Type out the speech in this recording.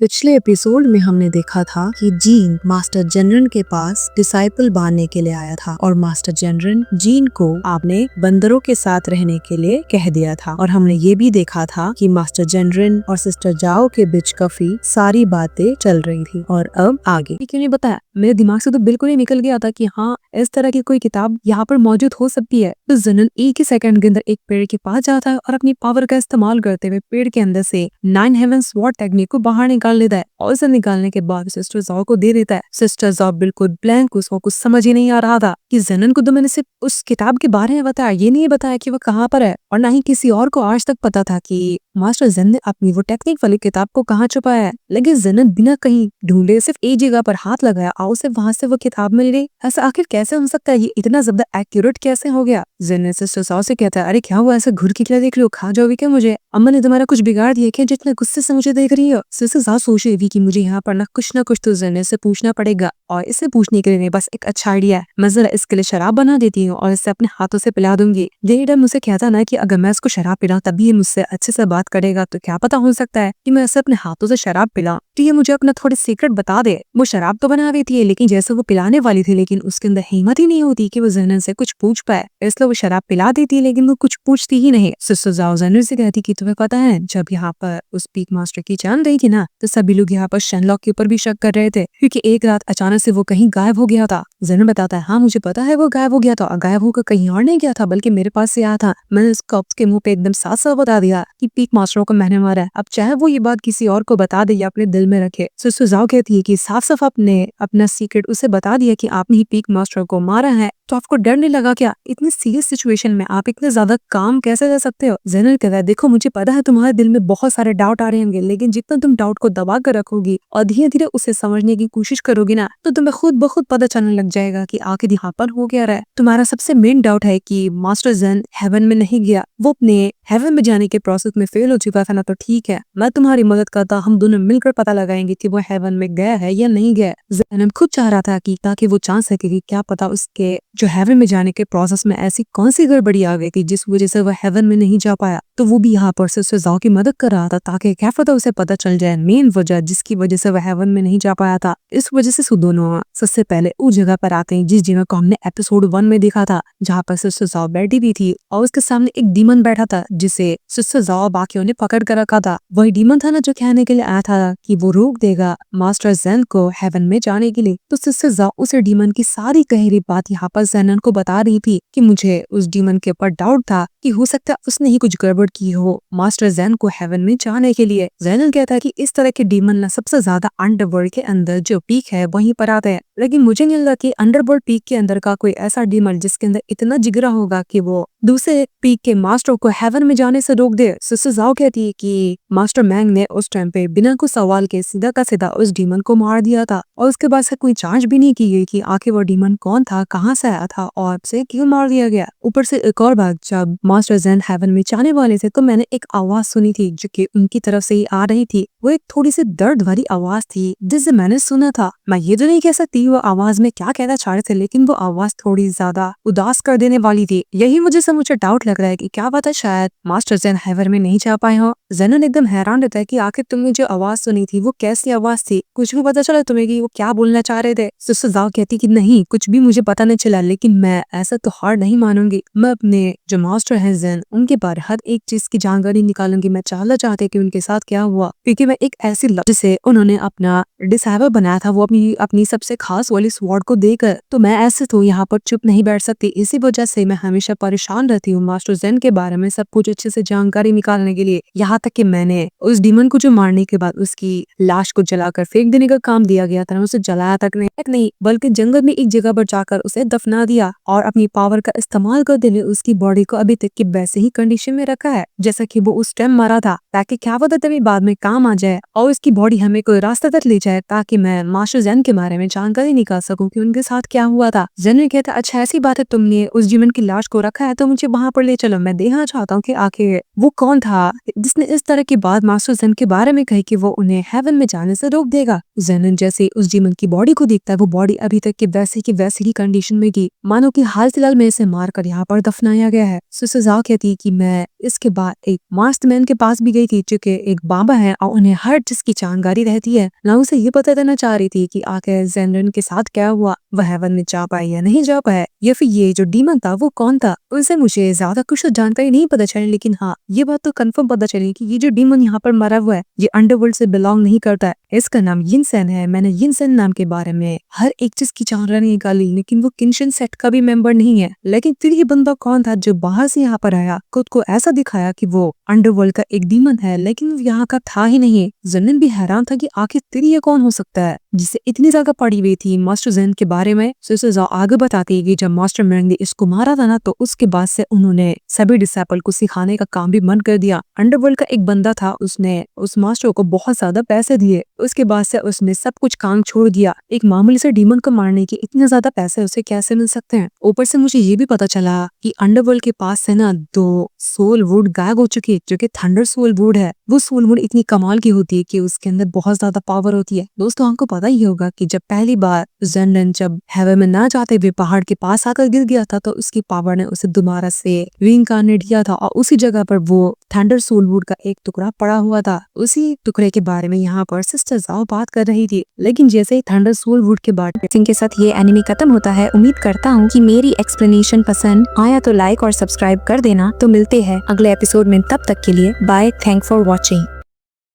पिछले एपिसोड में हमने देखा था कि जीन मास्टर जनरल के पास डिसाइपल बनने के लिए आया था और मास्टर जनरल जीन को आपने बंदरों के साथ रहने के लिए कह दिया था। और हमने ये भी देखा था कि मास्टर जनरल और सिस्टर जाओ के बीच काफी सारी बातें चल रही थी। और अब आगे क्यों नहीं बताया, मेरे दिमाग से तो बिल्कुल ही निकल गया था कि हाँ, इस तरह की कोई किताब यहाँ पर मौजूद हो सकती है। तो जनरल एक ही सेकंड के अंदर एक पेड़ के पास जाता है और अपनी पावर का इस्तेमाल करते हुए पेड़ के अंदर से 9 हेवन स्वॉर्ड टेक्निक को बाहर निकाल लेता है और उसे निकालने के बाद सिस्टर जॉ को दे देता है। सिस्टर जॉ बिल्कुल ब्लैंक, उसको कुछ समझ ही नहीं आ रहा था कि जनरल को तो मैंने सिर्फ उस किताब के बारे में बताया, ये नहीं बताया कि वो कहाँ पर है। और ना ही किसी और को आज तक पता था कि मास्टर जेन ने अपनी वो टेक्निक वाली किताब को कहाँ छुपाया है। लेकिन जेन बिना कहीं ढूंढे सिर्फ एक जगह पर हाथ लगाया और उसे वहां से वो किताब मिल गई। ऐसा आखिर कैसे हो सकता है, ये इतना ज्यादा एक्यूरेट कैसे हो गया। जेन ने सिस्टर जॉ से कहता है, अरे क्या हुआ, ऐसा घुर की क्या देख लो, खा जाओगी क्या मुझे, अम्मा ने तुम्हारा कुछ बिगाड़ दिया क्या, जितने गुस्से से मुझे देख रही हो। सिस्टर जॉ सोच रही थी कि मुझे यहाँ पर ना कुछ तो जेन से पूछना पड़ेगा और इसे पूछने के लिए बस एक अच्छा आइडिया है, मैं जरा इसके लिए शराब बना देती हूँ और इसे अपने हाथों से पिला दूंगी। जेड मुझसे कहता ना कि अगर मैं इसको शराब पिलाऊं तभी ये मुझसे अच्छे से बात करेगा, तो क्या पता हो सकता है कि मैं इसे अपने हाथों से शराब पिलाऊं तो ये मुझे अपना थोड़ी सीक्रेट बता दे। वो शराब तो बना रही थी लेकिन जैसे वो पिलाने वाली थी लेकिन उसके अंदर हिम्मत ही नहीं होती कि वो जेनन से कुछ पूछ पाए, इसलिए वो शराब पिला देती है लेकिन वो कुछ पूछती ही नहीं। सिस्टर जाओ जेनन से कहती कि तुम्हें पता है जब यहाँ पर उस पीक मास्टर की जान रही थी ना तो सभी लोग यहाँ पर शेनलॉक के ऊपर भी शक कर रहे थे क्योंकि एक रात अचानक से वो कहीं गायब हो गया था। जेनन बताता है, हाँ मुझे पता है वो गायब हो गया था, गायब होकर कहीं और नहीं गया था बल्कि मेरे पास से आया था। मैंने उस कप्स के मुंह पे एकदम साफ साफ बता दिया कि पीक मास्टरों को मैंने मारा है, अब चाहे वो ये बात किसी और को बता दे या अपने दिल में रखे। सिस्टर जाओ कहती है कि साफ साफ आपने अपना सीक्रेट उसे बता दिया कि आपने ही पीक मास्टर को मारा है, तो आपको डर नहीं लगा क्या, इतनी सीरियस सिचुएशन में आप इतने ज्यादा काम कैसे रह सकते हो। जेनल कहता है, देखो मुझे पता है तुम्हारे दिल में बहुत सारे डाउट आ रहे होंगे लेकिन जितना तुम डाउट को दबा कर रखोगी और धीरे धीरे उसे समझने की कोशिश करोगी ना तो तुम्हें खुद ब खुद पता चलने लग जाएगा कि आखिर यहाँ पर हो क्या रहा है। तुम्हारा सबसे मेन डाउट है कि मास्टर जेन हेवन में नहीं गया, वो अपने हेवन में जाने के प्रोसेस में फेल हो चुका था ना, तो ठीक है मैं तुम्हारी मदद करता, हम दोनों मिलकर पता लगाएंगे कि वो हेवन में गया है या नहीं गया। जेनन खुद चाह रहा था कि ताकि वो जान सके कि क्या पता उसके जो हेवन में जाने के प्रोसेस में ऐसी कौन सी गड़बड़ी आ गई थी जिस वजह से वह हेवन में नहीं जा पाया। तो वो भी यहाँ पर सिस्टर जाओ की मदद कर रहा था ताकि क्या पता उसे पता चल जाए मेन वजह जिसकी वजह से वह हेवन में नहीं जा पाया था। इस वजह से दोनों सबसे पहले उस जगह पर आते हैं जिस जगह को हमने एपिसोड 1 में देखा था, जहाँ पर सिस्टर जाओ बैठी भी थी और उसके सामने एक डीमन बैठा था जिसे सिस्टर जाओ बाकियों ने पकड़ कर रखा था। वही डीमन था ना जो कहने के लिए आया था कि वो रोक देगा मास्टर जेन को हेवन में जाने के लिए। तो सिस्टर जाओ उस डीमन की सारी गहरी बात यहाँ पर जेनन को बता रही थी कि मुझे उस डीमन के ऊपर डाउट था कि हो सकता है उसने ही कुछ गड़बड़ की हो मास्टर जेन को हेवन में जाने के लिए। जेनन कहता है कि इस तरह के डीमन ना सबसे ज्यादा अंडरवर्ल्ड के अंदर जो पीक है वहीं पर आते हैं, लेकिन मुझे नहीं लगा कि अंडरवर्ल्ड पीक के अंदर का कोई ऐसा डीमन जिसके अंदर इतना जिगरा होगा कि वो दूसरे पीक के मास्टर को हेवन में जाने से रोक दे। सिस्टर जाओ कहती है कि मास्टर मैंग ने उस टाइम पे बिना कुछ सवाल के सीधा का सीधा उस डीमन को मार दिया था और उसके बाद से कोई जांच भी नहीं की गई कि आखिर वो डीमन कौन था, कहाँ से आया था और उसे क्यों मार दिया गया। ऊपर से एक और बात, जब मास्टर जेन हेवन में जाने वाले थे तो मैंने एक आवाज सुनी थी जो कि उनकी तरफ से ही आ रही थी। वो एक थोड़ी सी दर्द भरी आवाज थी जिसे मैंने सुना था। मैं ये तो नहीं कह सकती वो आवाज में क्या कहना चाह रहे थे लेकिन वो आवाज थोड़ी ज्यादा उदास कर देने वाली थी। यही वजह से मुझे डाउट लग रहा है कि क्या पता शायद मास्टर जेन हेवन में नहीं जा पाए हो। जेनन एकदम हैरान रहता है कि आखिर तुमने जो आवाज सुनी थी वो कैसी आवाज थी, कुछ भी पता चला तुम्हें कि वो क्या बोलना चाह रहे थे। सिस्टर जाओ कहती कि नहीं कुछ भी मुझे पता नहीं चला लेकिन मैं ऐसा तो हार नहीं मानूंगी, मैं अपने जो मास्टर है जेन उनके बारे हर एक चीज की जानकारी निकालूंगी। मैं जानना चाहती कि उनके साथ क्या हुआ क्योंकि मैं एक ऐसी जिसे उन्होंने अपना डिसाइवर बनाया था वो अपनी सबसे खास वाली स्वॉर्ड को देकर, तो मैं ऐसे तो यहाँ पर चुप नहीं बैठ सकती। इसी वजह से मैं हमेशा परेशान रहती हूँ मास्टर जेन के बारे में सब कुछ अच्छे से जानकारी निकालने के लिए। यहाँ तक कि मैंने उस डीमन को जो मारने के बाद उसकी लाश को जलाकर फेंक देने का काम दिया गया था, उसे जलाया तक नहीं बल्कि जंगल में एक जगह पर जाकर उसे दफना दिया और अपनी पावर का इस्तेमाल करते हुए उसकी बॉडी को अभी तक की वैसे ही कंडीशन में रखा है जैसा कि वो उस टाइम मरा था, ताकि क्या पता तभी बाद में काम आ जाए और उसकी बॉडी हमें कोई रास्ते तक ले जाए है ताकि मैं मास्टर जेन के बारे में जानकारी निकाल सकूं कि उनके साथ क्या हुआ था। जेन कहता अच्छा ऐसी बात है, तुमने उस जीवन की लाश को रखा है तो मुझे वहां पर ले चलो, मैं देखना चाहता हूँ कि आखिर वो कौन था जिसने इस तरह की बात मास्टर जेन के बारे में कही कि वो उन्हें हेवन में जाने से रोक देगा। जेन जैसे उस जीवन की बॉडी को देखता है, वो बॉडी अभी तक की वैसी ही कंडीशन में थी, मानो कि हाल फिलहाल में इसे मारकर यहाँ पर दफनाया गया है। सुजाओ कहती है कि मैं इसके बाद एक मास्टरमैन के पास भी गई थी जो कि एक बाबा है और उन्हें हर चीज की जानकारी रहती है। ना उसे ये पता देना चाह रही थी कि आखिर जेनरन के साथ क्या हुआ, वह हेवन में जा पाए या नहीं जा पाए, या फिर ये जो डीमन था वो कौन था। उनसे मुझे ज्यादा कुछ जानकारी नहीं पता चली, लेकिन हाँ ये बात तो कंफर्म पता चली कि ये जो डीमन यहाँ पर मरा हुआ है ये अंडरवर्ल्ड से बिलोंग नहीं करता है। इसका नाम यिनसेन है। मैंने यिनसेन नाम के बारे में हर एक चीज की जानकारी निकाली, लेकिन वो किंशन सेट का भी मेंबर नहीं है। लेकिन फिर ये बंदा कौन था जो बाहर से यहाँ पर आया, खुद को ऐसा दिखाया कि वो अंडरवर्ल्ड का एक डीमन है, लेकिन वो यहाँ का था ही नहीं। जेन भी हैरान था कि आखिर फिर ये कौन हो सकता है जिसे इतनी ज्यादा पड़ी हुई थी मास्टर जेन के बारे में। सुजाओ आगे बताती है कि जब मास्टर मेंग ने इसको मारा था ना, तो उसके बाद से उन्होंने सभी डिसाइपल को सिखाने का काम भी बंद कर दिया। अंडरवर्ल्ड का एक बंदा था, उसने उस मास्टर को बहुत ज्यादा पैसे दिए, उसके बाद से उसने सब कुछ काम छोड़ दिया। एक मामूली से डीमन को मारने के इतने ज्यादा पैसे उसे कैसे मिल सकते हैं। ऊपर से मुझे ये भी पता चला कि अंडरवर्ल्ड के पास से ना 2 सोल वुड गायब हो चुकी है, जो कि थंडर सोल वुड है। वो सोल वुड इतनी कमाल की होती है कि उसके अंदर बहुत ज्यादा पावर होती है। दोस्तों आपको पता ही होगा कि जब पहली बार जेनरन जब हेवन में ना जाते हुए पहाड़ के पास आकर गिर गया था, तो उसकी पावर ने उसे दोबारा से रीइंकार्नेट किया था और उसी जगह पर वो थंडर सोल वुड का एक टुकड़ा पड़ा हुआ था। उसी टुकड़े के बारे में यहाँ पर सिस्टर जाओ बात कर रही थी। लेकिन जैसे ही थंडर सोल वुड के बारे के साथ ये एनिमे खत्म होता है, उम्मीद करता हूँ कि मेरी एक्सप्लेनेशन पसंद आया तो लाइक और सब्सक्राइब कर देना। तो मिलते हैं अगले एपिसोड में, तब तक के लिए बाय, थैंक फॉर वॉचिंग।